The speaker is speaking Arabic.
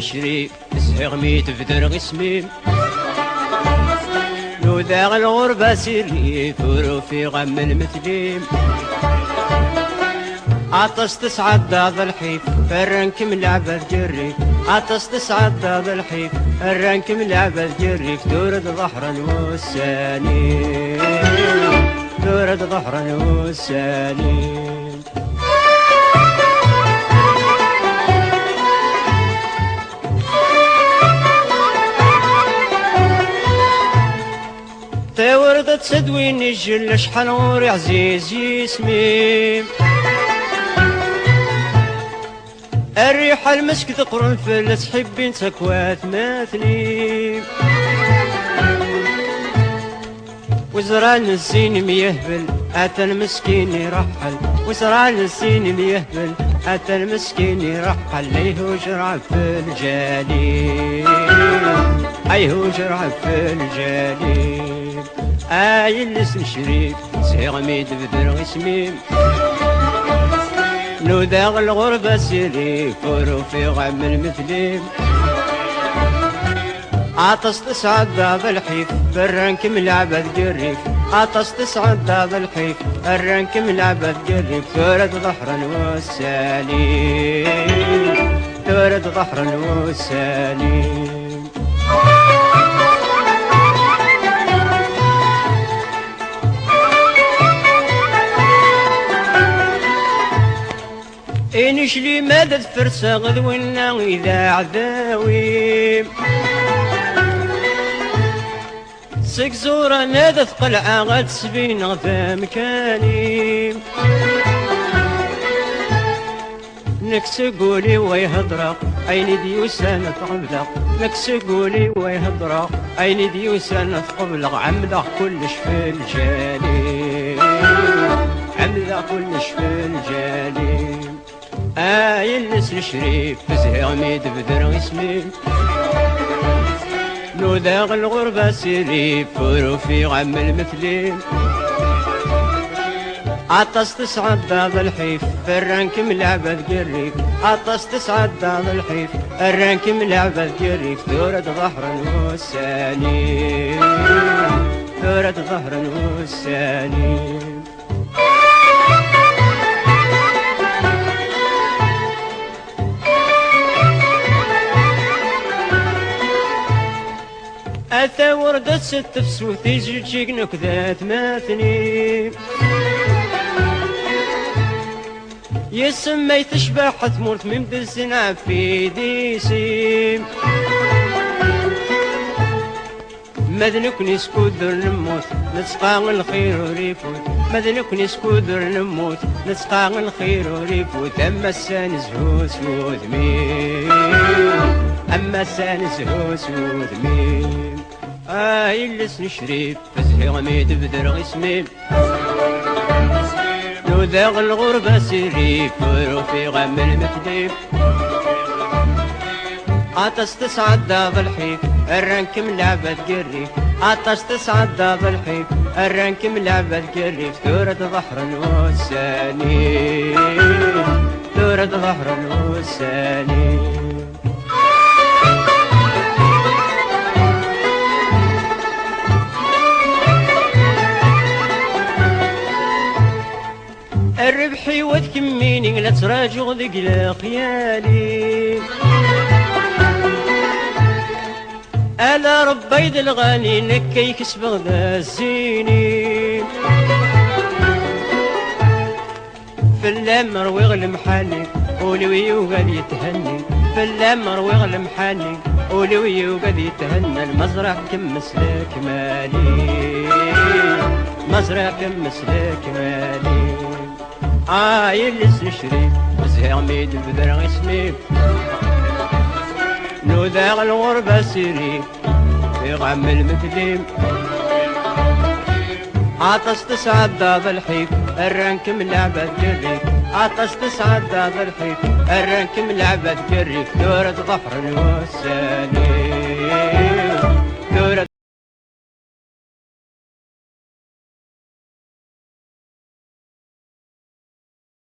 نشري زهيغ ميت بدر غسميم نوداغ الغربة سيري فورو في غم المثليم عطس تسعد داض الحيف فرنك ملعبة جري عطس تسعد داض الحيف فرنك ملعبة جري تورد ظهرا والساني تورد ظهرا والساني تورد تسدويني الجل شحال غوري عزيز يسميم الريحة المسك تقرن فلس حبين سكوات ماثني وزران الزين ميهبل أتى المسكين يرحل وزران الزين ميهبل أتى المسكين يرحل ليه وجرع في الجليل أيه وجرع في الجليل آي اللسن شريف زهيغ ميد بدر غسميم نوداغ الغربة سيري فورو في غم المثليم عطس تسعد داب الحيف برنك ملعبة جريف عطس تسعد داب الحيف برنك ملعبة جريف تورد ظهرا والساليم تورد ظهرا والساليم إنش لي مدد فرسا غدونا إذا عذاوي سكزورة نادت قلعة غد سبين غدا مكاني نكس قولي ويهضرق أين ديوسانة قبلق نكس قولي ويهضرق أين ديوسانة قبلق عمدق كلش في الجالي عمدق كلش في الجالي آي اللسن شريف زهيغ ميد بدر غسميم نوداغ الغربة سيري فورو في غم المثليم عطس تسعد داض الحيف فرنك ملعبة جريف عطس تسعد داض الحيف الرنك ملعبة جريف تورد ظهرا والساني تورد ظهرا والساني أثى وردة ست فسوثي جيجيك نكذات ماثني يسمي تشبح ثمورت من بالزنا في ديسيم مذنكني سكودر نموت نتسقى الخير وريفوت مذنكني سكودر نموت نتسقى الخير وريفوت أما السان زهو سود مين أما السان زهو سود مين آي اللسن شريف فزهيغ ميد بدر غسميم نوداغ الغربة سيري فورو في غم المثليم عطس تسعد داض الحيف الرنك ملعبة جريف عطس تسعد داض الحيف الرنك ملعبة جريف تورد ظهرا والساني تورد ظهرا والساني الربحي وتكميني لا تراجع ذيك لا خيالي ألا ربيد الغالي نكي كسبغ ذا الزيني في اللمر ويغلم حالي ولوي وقال يتهني في اللمر ويغلم حالي ولوي وقال يتهنى المزرعة كم مسلك مالي مزرعة كم مسلك مالي آي اللسن شريف زهيغ ميد بدر غسميم نوداغ الغربة سيري في غم المثليم عطس تسعد داض الحيف الرنك ملعبة جريف عطس تسعد داض الحيف الرنك ملعبة جريف تورد ظهر والساني